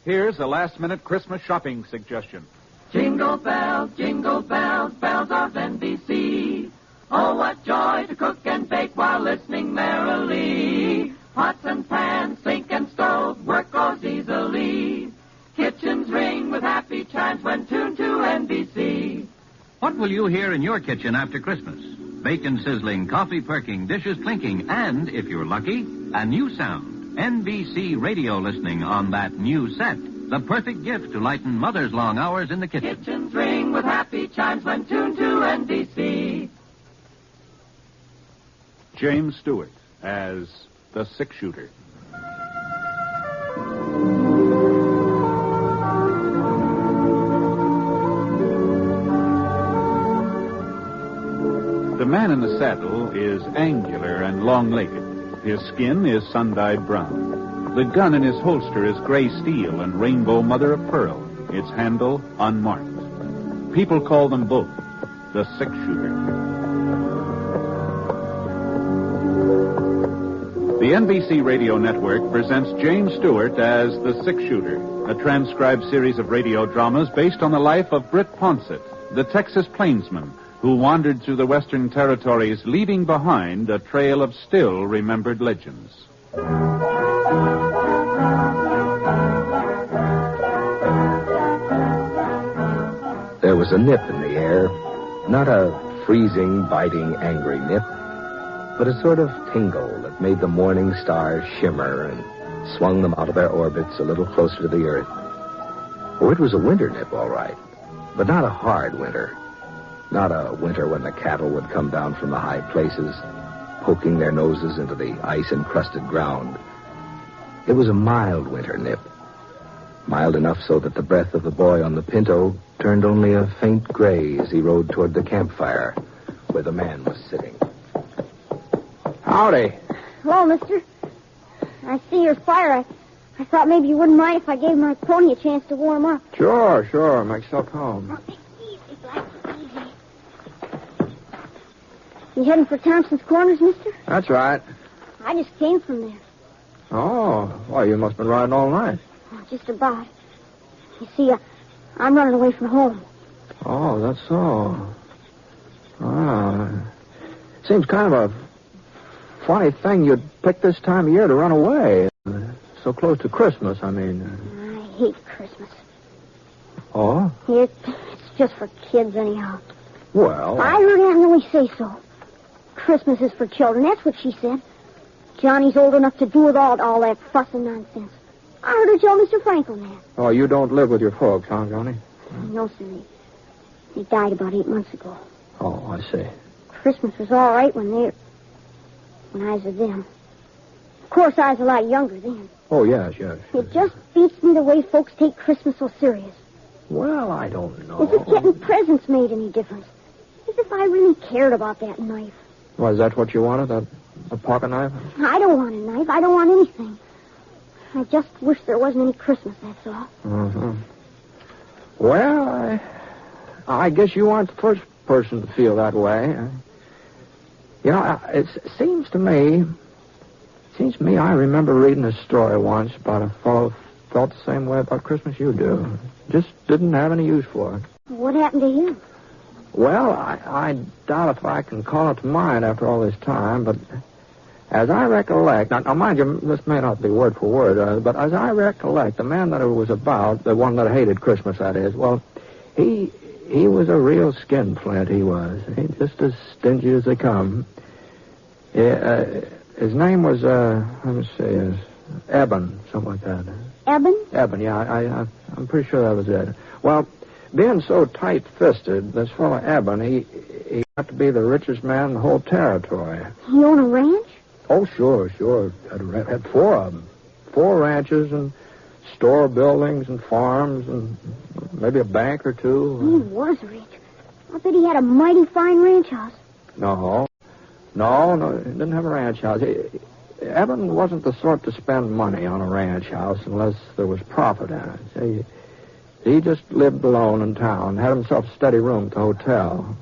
Here's a last-minute Christmas shopping suggestion. Jingle bells, bells of NBC. Oh, what joy to cook and bake while listening merrily. Pots and pans, sink and stove, work goes easily. Kitchens ring with happy chimes when tuned to NBC. What will you hear in your kitchen after Christmas? Bacon sizzling, coffee perking, dishes clinking, and, if you're lucky, a new sound. NBC radio listening on that new set. The perfect gift to lighten Mother's long hours in the kitchen. Kitchens ring with happy chimes when tuned to NBC. James Stewart as the six-shooter. The man in the saddle is angular and long-legged. His skin is sun-dyed brown. The gun in his holster is gray steel and rainbow mother of pearl, its handle unmarked. People call them both the six-shooter. The NBC Radio Network presents James Stewart as the six-shooter, a transcribed series of radio dramas based on the life of Britt Ponsett, the Texas plainsman who wandered through the Western Territories, leaving behind a trail of still-remembered legends. There was a nip in the air, not a freezing, biting, angry nip, but a sort of tingle that made the morning stars shimmer and swung them out of their orbits a little closer to the earth. Oh, it was a winter nip, all right, but not a hard winter. Not a winter when the cattle would come down from the high places, poking their noses into the ice-encrusted ground. It was a mild winter nip. Mild enough so that the breath of the boy on the Pinto turned only a faint gray as he rode toward the campfire where the man was sitting. Howdy. Hello, mister. I see your fire. I thought maybe you wouldn't mind if I gave my pony a chance to warm up. Sure. Make yourself home. Easy, Black, easy. You heading for Thompson's Corners, mister? That's right. I just came from there. Oh, well, you must have been riding all night. Oh, just about. You see, I'm running away from home. Oh, that's so. Seems kind of a funny thing you'd pick this time of year to run away. So close to Christmas, I mean. I hate Christmas. Oh? It's just for kids, anyhow. Well... I heard Aunt Louie say so. Christmas is for children, that's what she said. Johnny's old enough to do with all that fuss and nonsense. I heard her tell Mr. Franklin that. Oh, you don't live with your folks, huh, Johnny? No, sir. They died about 8 months ago. Oh, I see. Christmas was all right when I was with them. Of course, I was a lot younger then. Oh, yes. It just beats me the way folks take Christmas so serious. Well, I don't know. As if getting presents made any difference. As if I really cared about that knife. Well, is that what you wanted, a pocket knife? I don't want a knife. I don't want anything. I just wish there wasn't any Christmas, that's all. Mm-hmm. Well, I guess you aren't the first person to feel that way. You know, it seems to me I remember reading a story once about a fellow who felt the same way about Christmas you do. Just didn't have any use for it. What happened to him? Well, I doubt if I can call it to mind after all this time, but as I recollect... Now, mind you, this may not be word for word, but as I recollect, the man that it was about, the one that hated Christmas, that is, well, he was a real skinflint, he was. He just as stingy as they come. His name was, let me see, Eben, something like that. Eben? Eben, yeah, I'm pretty sure that was it. Well, being so tight-fisted, this fellow Eben, he got to be the richest man in the whole territory. He owned a ranch? Oh, sure. Had 4 of them. 4 ranches and store buildings and farms and maybe a bank or 2. He was rich. I bet he had a mighty fine ranch house. No, he didn't have a ranch house. Eben wasn't the sort to spend money on a ranch house unless there was profit in it. See, he just lived alone in town, had himself a steady room at the hotel.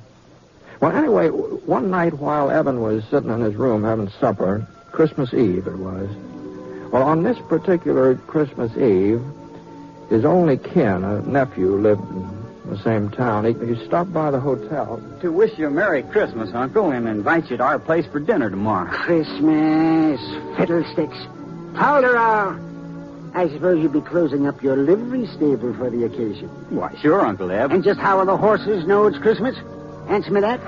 Well, anyway, one night while Eben was sitting in his room having supper, Christmas Eve it was. Well, on this particular Christmas Eve, His only kin, a nephew, lived in the same town. He stopped by the hotel. To wish you a Merry Christmas, Uncle, and invite you to our place for dinner tomorrow. Christmas, fiddlesticks. Polderall. I suppose you'll be closing up your livery stable for the occasion. Why, sure, Uncle Eb. And just how will the horses know it's Christmas? Answer me that.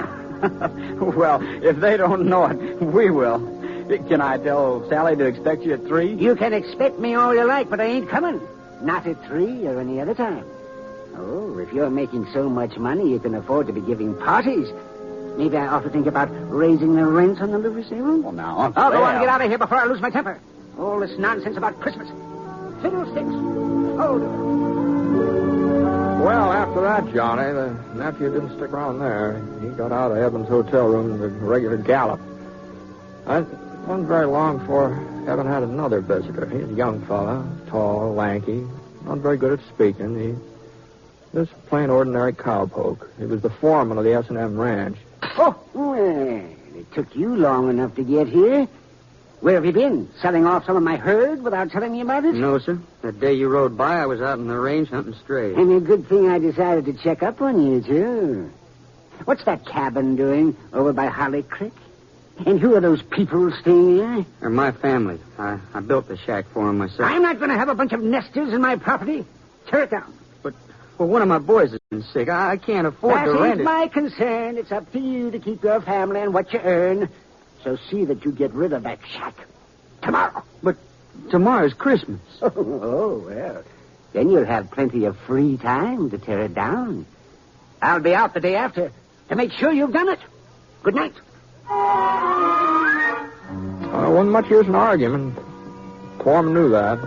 Well, if they don't know it, we will. Can I tell Sally to expect you at 3? You can expect me all you like, but I ain't coming. Not at 3 or any other time. Oh, if you're making so much money you can afford to be giving parties, maybe I ought to think about raising the rent on the livery stable. Well, now, Uncle I'll go on Eb. and get out of here before I lose my temper. All this nonsense about Christmas. Fiddlesticks. Hold it. Well, after that, Johnny, the nephew didn't stick around there. He got out of Eben's hotel room in a regular gallop. It wasn't very long before Eben had another visitor. He was a young fella, tall, lanky, not very good at speaking. He was a plain, ordinary cowpoke. He was the foreman of the S&M ranch. Oh, well, it took you long enough to get here. Where have you been? Selling off some of my herd without telling me about it? No, sir. That day you rode by, I was out in the range hunting strays. And a good thing I decided to check up on you, too. What's that cabin doing over by Holly Creek? And who are those people staying there? They're my family. I built the shack for them myself. I'm not going to have a bunch of nesters in my property. Tear it down. Well, one of my boys has been sick. I can't afford to rent That ain't my concern. It's up to you to keep your family and what you earn. So see that you get rid of that shack. Tomorrow. But tomorrow's Christmas. Oh, well. Then you'll have plenty of free time to tear it down. I'll be out the day after to make sure you've done it. Good night. Wasn't much use in arguing. Foreman knew that.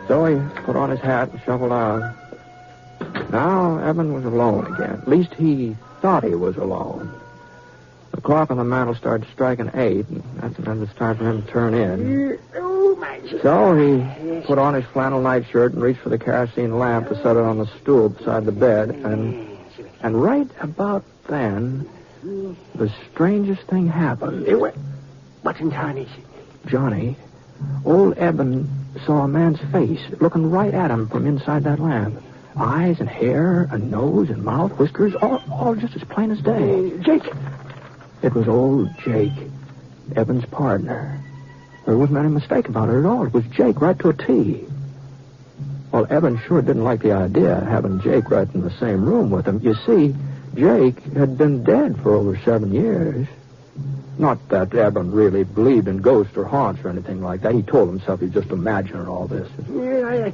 So he put on his hat and shuffled out. Now Eben was alone again. At least he thought he was alone. The clock on the mantel started striking 8, and that's when it was time for him to turn in. So he put on his flannel nightshirt and reached for the kerosene lamp to set it on the stool beside the bed. And right about then, the strangest thing happened. What in tarnation? Johnny, old Eben saw a man's face looking right at him from inside that lamp. Eyes and hair and nose and mouth, whiskers, all just as plain as day. Jake! It was old Jake, Eben's partner. There wasn't any mistake about it at all. It was Jake right to a T. Well, Eben sure didn't like the idea of having Jake right in the same room with him. You see, Jake had been dead for over 7 years. Not that Eben really believed in ghosts or haunts or anything like that. He told himself he'd just imagining all this. Yeah,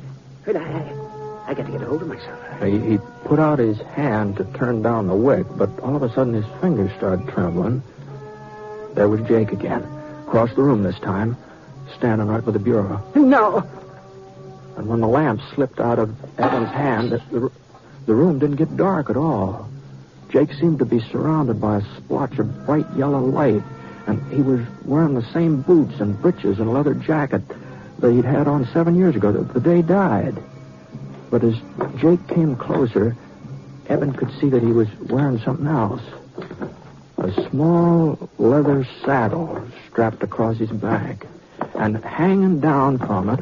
I got to get a hold of myself. He put out his hand to turn down the wick, but all of a sudden his fingers started trembling. There was Jake again, across the room this time, standing right by the bureau. No. And when the lamp slipped out of Eben's hand, the room didn't get dark at all. Jake seemed to be surrounded by a splotch of bright yellow light, and he was wearing the same boots and breeches and leather jacket that he'd had on 7 years ago, the day he died. But as Jake came closer, Eben could see that he was wearing something else. A small leather saddle strapped across his back. And hanging down from it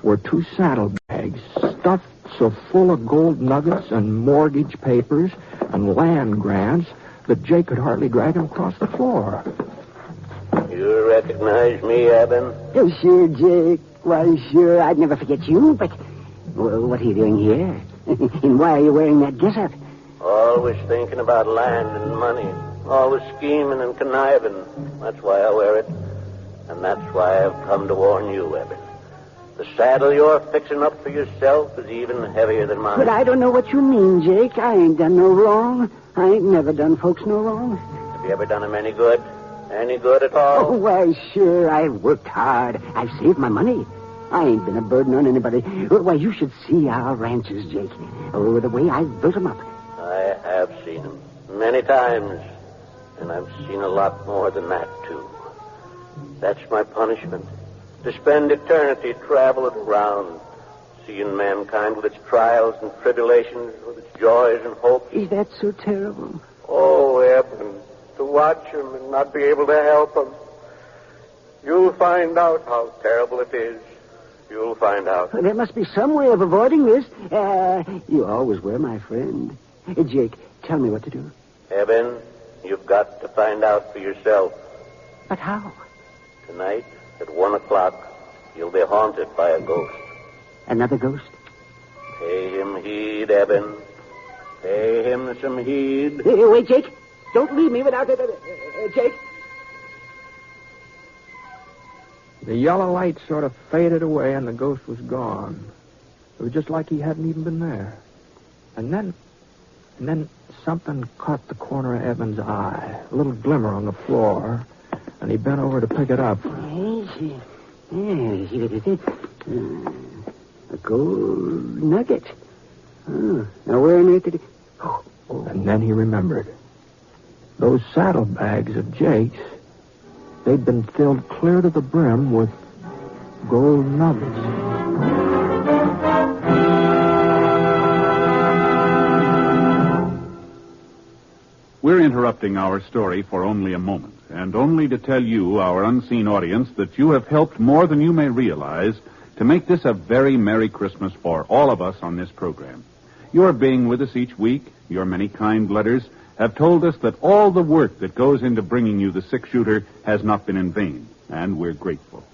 were 2 saddlebags stuffed so full of gold nuggets and mortgage papers and land grants that Jake could hardly drag him across the floor. You recognize me, Eben? Oh, sure, Jake. Why, sure. I'd never forget you, but... Well, what are you doing here? And why are you wearing that getup? Always thinking about land and money. Always scheming and conniving. That's why I wear it. And that's why I've come to warn you, Eben. The saddle you're fixing up for yourself is even heavier than mine. But I don't know what you mean, Jake. I ain't done no wrong. I ain't never done folks no wrong. Have you ever done them any good? Any good at all? Oh, why, sure. I've worked hard. I've saved my money. I ain't been a burden on anybody. Why, you should see our ranches, Jake. Oh, the way I've built them up. I have seen them many times. And I've seen a lot more than that, too. That's my punishment. To spend eternity traveling around, seeing mankind with its trials and tribulations, with its joys and hopes. Is that so terrible? Oh, Eben, to watch him and not be able to help him. You'll find out how terrible it is. You'll find out. There must be some way of avoiding this. You always were my friend. Jake, tell me what to do. Eben, you've got to find out for yourself. But how? Tonight, at 1 o'clock, you'll be haunted by a ghost. Another ghost? Pay him heed, Eben. Pay him some heed. Wait, Jake. Don't leave me without it. Jake. The yellow light sort of faded away and the ghost was gone. It was just like he hadn't even been there. And then something caught the corner of Eben's eye. A little glimmer on the floor. And he bent over to pick it up. A gold nugget. Oh, now where on earth did it... Oh. And then he remembered. Those saddlebags of Jake's, they'd been filled clear to the brim with gold nuggets. We're interrupting our story for only a moment, and only to tell you, our unseen audience, that you have helped more than you may realize to make this a very Merry Christmas for all of us on this program. Your being with us each week, your many kind letters, have told us that all the work that goes into bringing you the six-shooter has not been in vain, and we're grateful.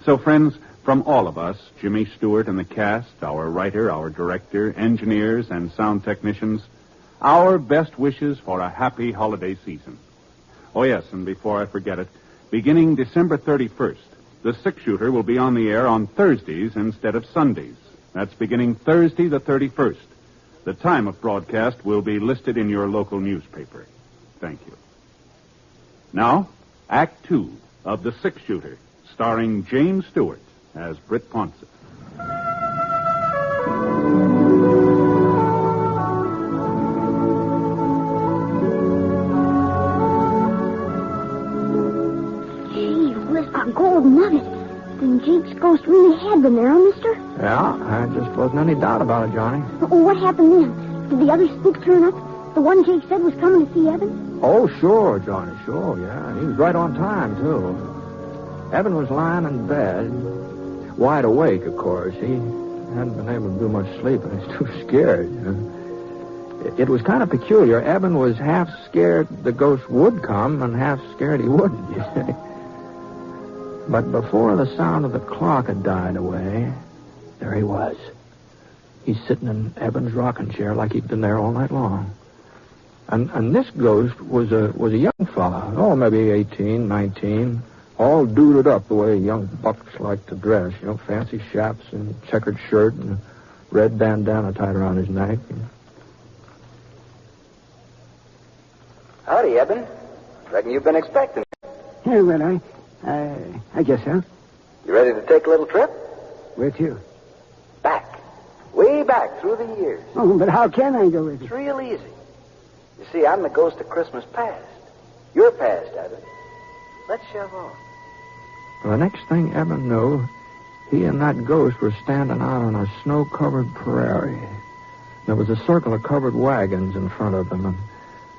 So, friends, from all of us, Jimmy Stewart and the cast, our writer, our director, engineers, and sound technicians, our best wishes for a happy holiday season. Oh, yes, and before I forget it, beginning December 31st, the six-shooter will be on the air on Thursdays instead of Sundays. That's beginning Thursday the 31st. The time of broadcast will be listed in your local newspaper. Thank you. Now, Act 2 of The Six-Shooter, starring James Stewart as Britt Ponsett. A gold nugget. Then Jake's ghost really had been there, huh, mister? Yeah, there just wasn't any doubt about it, Johnny. Oh, what happened then? Did the other spook turn up? The one Jake said was coming to see Evan? Oh, sure, Johnny, sure, yeah. He was right on time, too. Evan was lying in bed, wide awake, of course. He hadn't been able to do much sleep, and he's too scared. It was kind of peculiar. Evan was half scared the ghost would come and half scared he wouldn't, you see. But before the sound of the clock had died away, there he was. He's sitting in Evan's rocking chair like he'd been there all night long. And this ghost was a young fella, maybe 18, 19, all duded up the way young bucks like to dress, fancy chaps and checkered shirt and a red bandana tied around his neck. Howdy, Eben. Reckon you've been expecting. Yeah, well, I guess so. You ready to take a little trip? Where to? Back. Way back through the years. Oh, but how can I go with you? It's real easy. You see, I'm the ghost of Christmas past. You're past, Eben. Let's shove off. Well, the next thing Evan knew, he and that ghost were standing out on a snow-covered prairie. There was a circle of covered wagons in front of them, and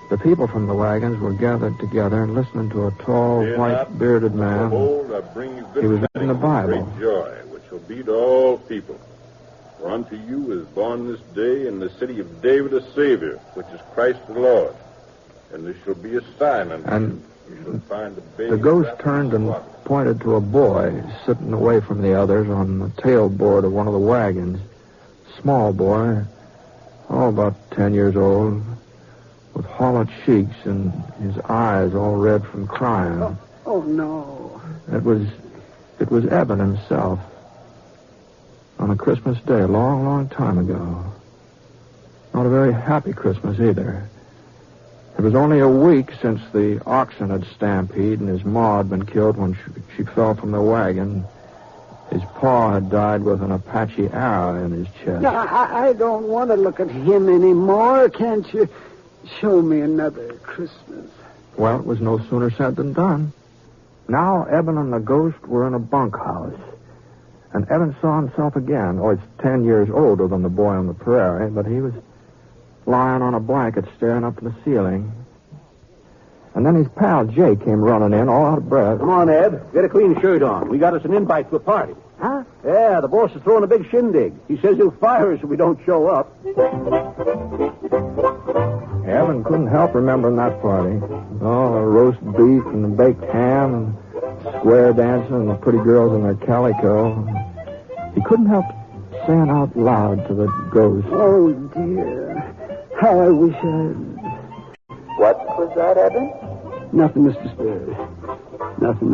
the people from the wagons were gathered together and listening to a tall, white-bearded man. Behold, I bring you good He was reading the Bible. Great joy, which will be to all people. For unto you is born this day in the city of David a Savior, which is Christ the Lord. And there shall be a sign unto you. You shall find a baby. The ghost turned and pointed to a boy sitting away from the others on the tailboard of one of the wagons. Small boy, about 10 years old, with hollow cheeks and his eyes all red from crying. Oh, no. It was Eben himself. On a Christmas day, a long, long time ago. Not a very happy Christmas either. It was only a week since the oxen had stampeded and his ma had been killed when she fell from the wagon. His pa had died with an Apache arrow in his chest. No, I don't want to look at him anymore. Can't you show me another Christmas? Well, it was no sooner said than done. Now Eben and the ghost were in a bunkhouse. And Evan saw himself again. Oh, he's 10 years older than the boy on the prairie, but he was lying on a blanket staring up at the ceiling. And then his pal Jake came running in, all out of breath. Come on, Ed. Get a clean shirt on. We got us an invite to a party. Huh? Yeah, the boss is throwing a big shindig. He says he'll fire us if we don't show up. Evan couldn't help remembering that party. Oh, the roast beef and the baked ham and square dancing and the pretty girls in their calico. He couldn't help saying out loud to the ghost. Oh, dear. How I wish I... What was that, Eben? Nothing, Mr. Spirit. Nothing.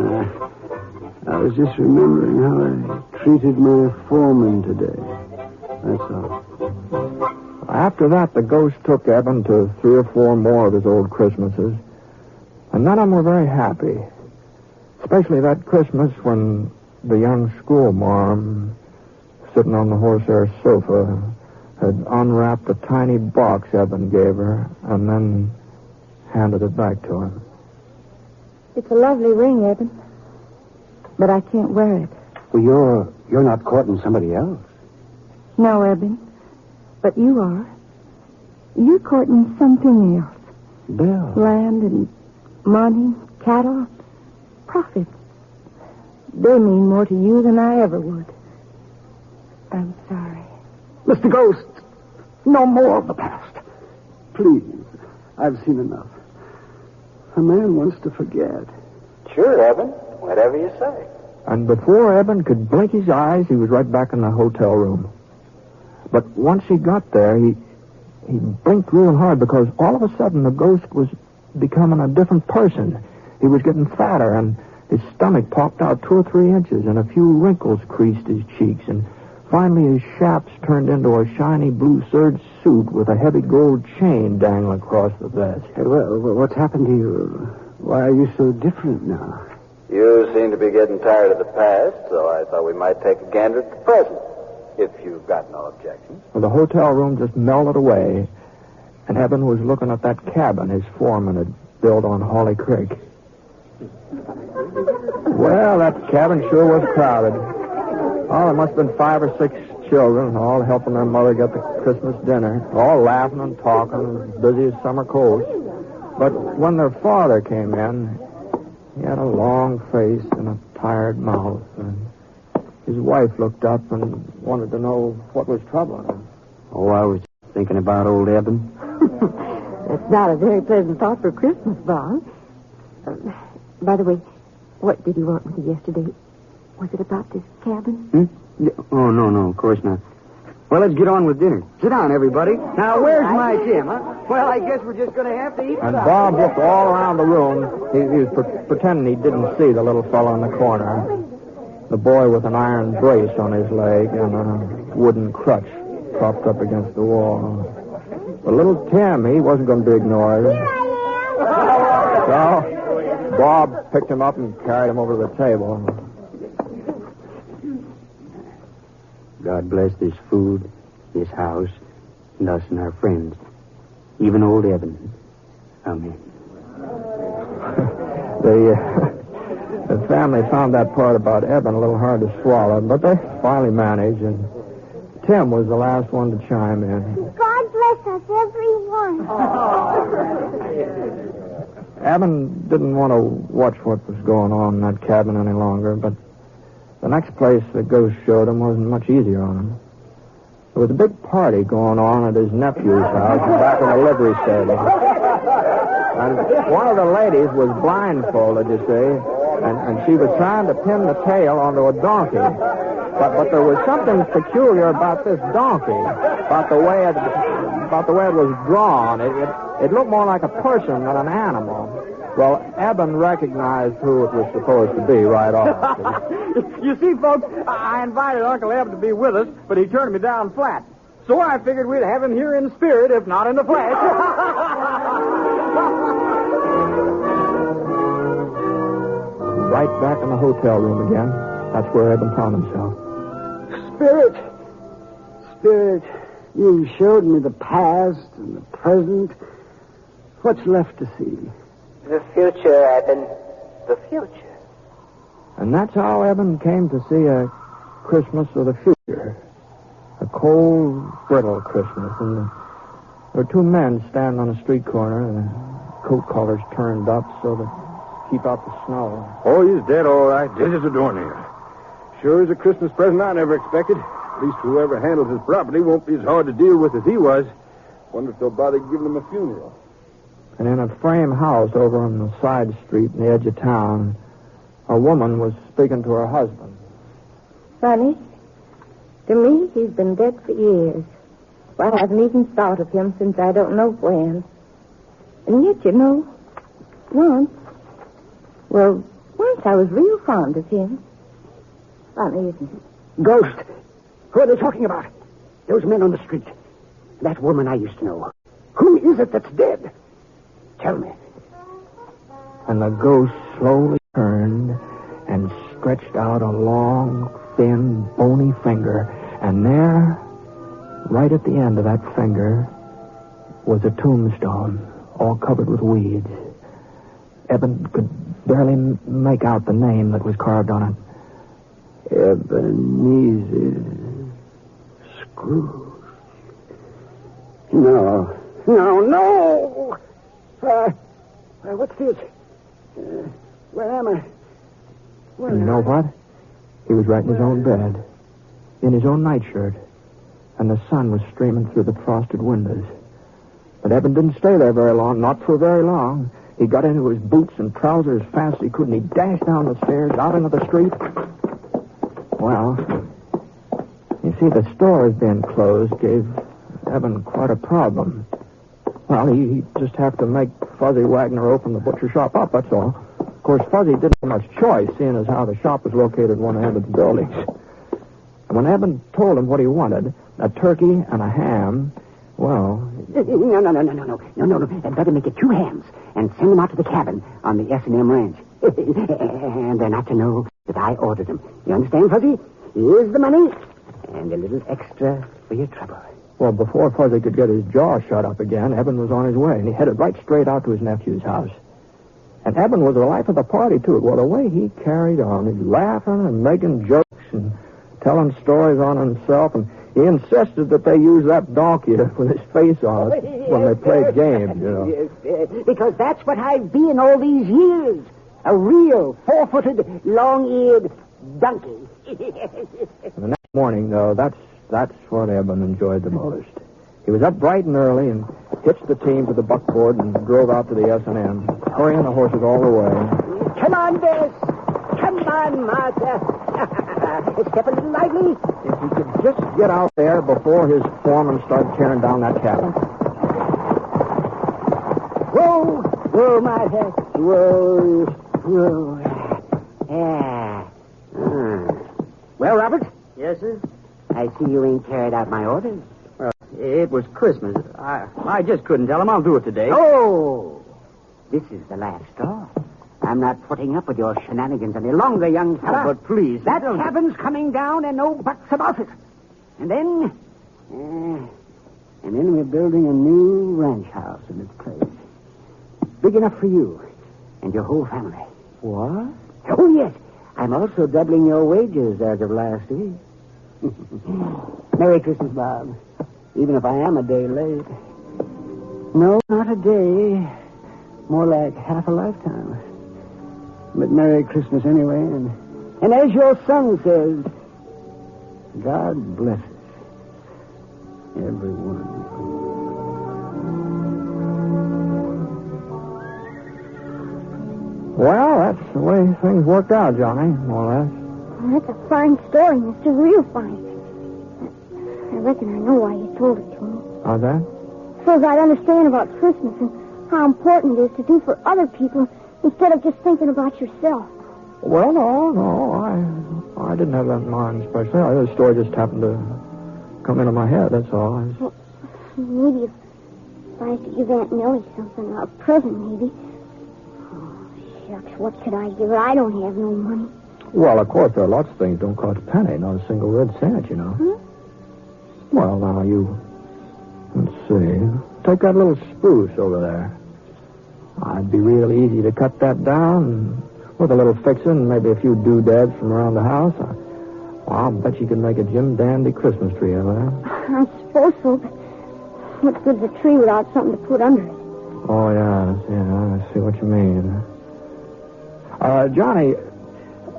I was just remembering how I treated my foreman today. That's all. After that, the ghost took Eben to 3 or 4 more of his old Christmases. And none of them were very happy. Especially that Christmas when the young schoolmarm, sitting on the horsehair sofa, had unwrapped a tiny box Eben gave her and then handed it back to him. It's a lovely ring, Eben. But I can't wear it. Well, you're not courting somebody else. No, Eben. But you are. You're courting something else. Bill. Land and money, cattle, profits. They mean more to you than I ever would. I'm sorry. Mr. Ghost, no more of the past. Please, I've seen enough. A man wants to forget. Sure, Eben. Whatever you say. And before Eben could blink his eyes, he was right back in the hotel room. But once he got there, he blinked real hard because all of a sudden the ghost was becoming a different person. He was getting fatter, and his stomach popped out 2 or 3 inches, and a few wrinkles creased his cheeks, and finally his chaps turned into a shiny blue serge suit with a heavy gold chain dangling across the vest. Hey, well, what's happened to you? Why are you so different now? You seem to be getting tired of the past, so I thought we might take a gander at the present, if you've got no objections. Well, the hotel room just melted away, and Eben was looking at that cabin his foreman had built on Holly Creek. Well, that cabin sure was crowded. Oh, there must have been 5 or 6 children, all helping their mother get the Christmas dinner, all laughing and talking, as busy as summer colts. But when their father came in, he had a long face and a tired mouth, and his wife looked up and wanted to know what was troubling him. Oh, I was thinking about old Eben. That's not a very pleasant thought for Christmas, Bob. By the way, what did you want with you yesterday? Was it about this cabin? Oh, no, of course not. Well, let's get on with dinner. Sit down, everybody. Now, where's my Jim, huh? Well, I guess we're just going to have to eat. And Bob looked all around the room. He was pretending he didn't see the little fellow in the corner. The boy with an iron brace on his leg and a wooden crutch propped up against the wall. But little Tim, he wasn't going to be ignored. So Bob picked him up and carried him over to the table. God bless this food, this house, and us and our friends. Even old Eben. Amen. The family found that part about Eben a little hard to swallow, but they finally managed, and Tim was the last one to chime in. God bless us, everyone. Eben didn't want to watch what was going on in that cabin any longer, but the next place the ghost showed him wasn't much easier on him. There was a big party going on at his nephew's house back in the livery stable. And one of the ladies was blindfolded, you see, and she was trying to pin the tail onto a donkey. But there was something peculiar about this donkey, about the way it was drawn. It looked more like a person than an animal. Well, Eben recognized who it was supposed to be right off. You see, folks, I invited Uncle Eben to be with us, but he turned me down flat. So I figured we'd have him here in the spirit, if not in the flesh. Right back in the hotel room again. That's where Eben found himself. Spirit, you showed me the past and the present. What's left to see? The future, Eben. The future. And that's how Eben came to see a Christmas of the future. A cold, brittle Christmas. And there were 2 men standing on a street corner, their coat collars turned up so to keep out the snow. Oh, he's dead, all right. This is the door here. Sure is a Christmas present I never expected. At least whoever handles his property won't be as hard to deal with as he was. Wonder if they'll bother giving him a funeral. And in a frame house over on the side street in the edge of town, a woman was speaking to her husband. Funny. To me, he's been dead for years. Well, I haven't even thought of him since I don't know when. And yet, you know, once I was real fond of him. Funny, isn't it? Ghost. Who are they talking about? Those men on the street. That woman I used to know. Who is it that's dead? Tell me. And the ghost slowly turned and stretched out a long, thin, bony finger. And there, right at the end of that finger, was a tombstone, all covered with weeds. Eben could barely make out the name that was carved on it. Ebenezer Scrooge. No. What's this? Where am I? You know what? He was right in his own bed, in his own nightshirt, and the sun was streaming through the frosted windows. But Eben didn't stay there very long, not for very long. He got into his boots and trousers as fast as he could, and he dashed down the stairs, out into the street. Well, you see, the stores being closed gave Eben quite a problem. Well, he'd just have to make Fuzzy Wagner open the butcher shop up, that's all. Of course, Fuzzy didn't have much choice, seeing as how the shop was located at one end of the buildings. And when Eben told him what he wanted, a turkey and a ham, well... No. I'd better make it 2 hams and send them out to the cabin on the S&M ranch. And they're not to know that I ordered them. You understand, Fuzzy? Here's the money and a little extra for your trouble. Well, before Fuzzy could get his jaw shut up again, Eben was on his way, and he headed right straight out to his nephew's house. And Eben was the life of the party, too. Well, the way he carried on, he's laughing and making jokes and telling stories on himself, and he insisted that they use that donkey with his face on it when they played games, you know. Yes, because that's what I've been all these years. A real 4-footed, long-eared donkey. The next morning, though, that's what Eben enjoyed the most. He was up bright and early and hitched the team to the buckboard and drove out to the S&M, hurrying the horses all the way. Come on, Bess. Come on, Martha. Step a little lively. If he could just get out there before his foreman started tearing down that cabin. Whoa, Martha. Whoa. Yeah. Well, Robert? Yes, sir? I see you ain't carried out my orders. Well, it was Christmas. I just couldn't tell him. I'll do it today. Oh! This is the last straw. I'm not putting up with your shenanigans any longer, young fella. Oh, but please... That cabin's coming down and no buts about it. And then we're building a new ranch house in its place. Big enough for you and your whole family. What? Oh, yes. I'm also doubling your wages as of last week. Merry Christmas, Bob. Even if I am a day late. No, not a day. More like half a lifetime. But Merry Christmas anyway. And as your son says, God blesses everyone. Well, that's the way things worked out, Johnny, more or less. Well, that's a fine story, Mr. Real fine. I reckon I know why you told it to me. How's that? So that I'd understand about Christmas and how important it is to do for other people instead of just thinking about yourself. Well, no. I didn't have that in mind especially. The story just happened to come into my head, that's all. Well, maybe if I had to give Aunt Millie something, a present maybe. Oh, shucks, what could I give her? I don't have no money. Well, of course, there are lots of things that don't cost a penny, not a single red cent, you know. Hmm? Well, now, let's see. Take that little spruce over there. It'd be real easy to cut that down and with a little fixing and maybe a few doodads from around the house. Well, I'll bet you could make a Jim Dandy Christmas tree over there. I suppose so, but what good's a tree without something to put under it? Oh, yeah, I see what you mean. Johnny,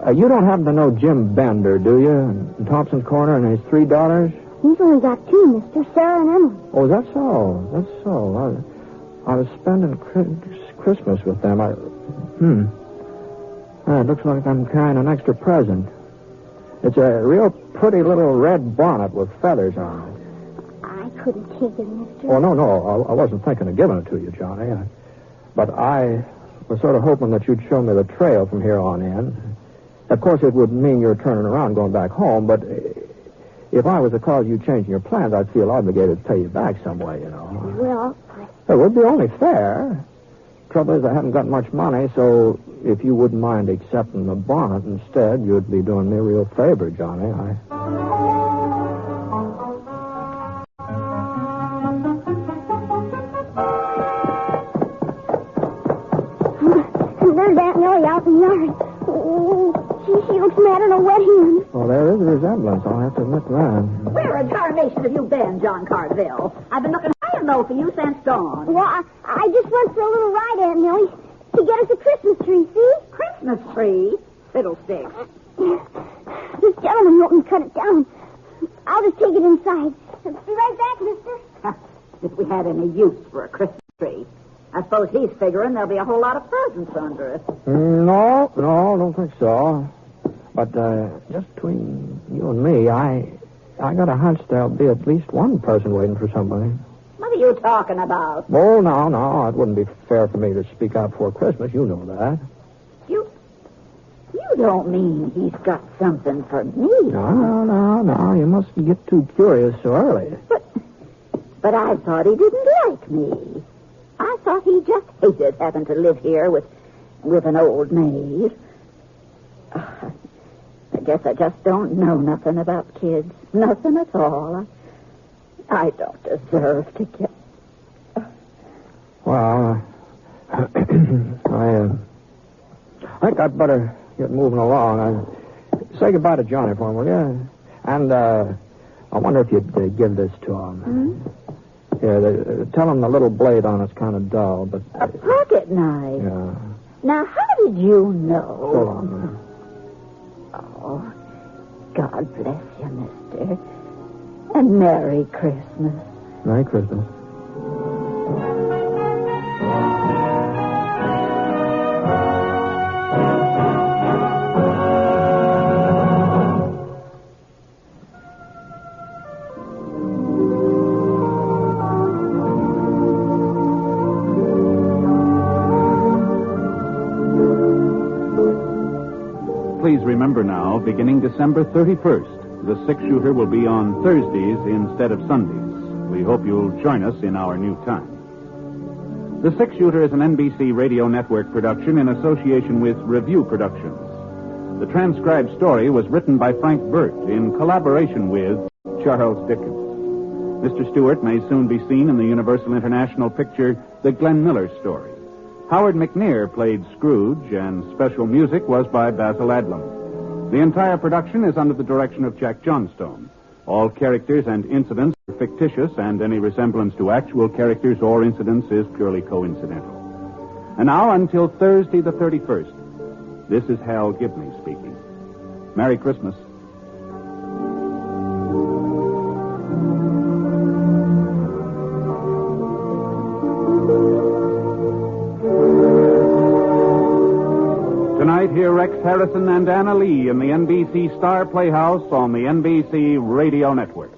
You don't happen to know Jim Bender, do you? In Thompson's Corner and his 3 daughters? He's only got 2, mister. Sarah and Emily. Oh, that's so. That's so. I was spending Christmas with them. It looks like I'm carrying an extra present. It's a real pretty little red bonnet with feathers on it. I couldn't take it, mister. Oh, no. I wasn't thinking of giving it to you, Johnny. But I was sort of hoping that you'd show me the trail from here on in. Of course, it would mean you're turning around going back home, but if I was to cause you changing your plans, I'd feel obligated to pay you back some way, you know. Well, it would be only fair. Trouble is, I haven't got much money, so if you wouldn't mind accepting the bonnet instead, you'd be doing me a real favor, Johnny. There's Aunt Millie out in the yard. Oh, she looks mad in a wet hen. Well, there is a resemblance. I'll have to admit that. Where in tarnation have you been, John Cartville? I've been looking high and low for you since dawn. Well, I just went for a little ride, Aunt Millie, to get us a Christmas tree, see? Christmas tree? Fiddlesticks. This gentleman helped me cut it down. I'll just take it inside. Be right back, mister. If we had any use for a Christmas tree. I suppose he's figuring there'll be a whole lot of presents under it. No, don't think so. But just between you and me, I got a hunch there'll be at least one person waiting for somebody. What are you talking about? Oh, no. It wouldn't be fair for me to speak out before Christmas. You know that. You don't mean he's got something for me? No. You mustn't get too curious so early. But I thought he didn't like me. I thought he just hated having to live here with an old maid. I guess I just don't know nothing about kids. Nothing at all. I don't deserve to get... Well, I think I'd better get moving along. Say goodbye to Johnny for him, will you? And I wonder if you'd give this to him. Hmm? Yeah, tell him the little blade on it's kind of dull, but... A pocket knife? Yeah. Now, how did you know? So long, man. Oh, God bless you, mister. And Merry Christmas. Merry Christmas. Please remember now, beginning December 31st, the six-shooter will be on Thursdays instead of Sundays. We hope you'll join us in our new time. The Six-Shooter is an NBC Radio Network production in association with Review Productions. The transcribed story was written by Frank Burt in collaboration with Charles Dickens. Mr. Stewart may soon be seen in the Universal International picture The Glenn Miller Story. Howard McNear played Scrooge, and special music was by Basil Adlam. The entire production is under the direction of Jack Johnstone. All characters and incidents are fictitious, and any resemblance to actual characters or incidents is purely coincidental. And now, until Thursday the 31st, this is Hal Gibney speaking. Merry Christmas. Tonight, hear Rex Harrison and Anna Lee in the NBC Star Playhouse on the NBC Radio Network.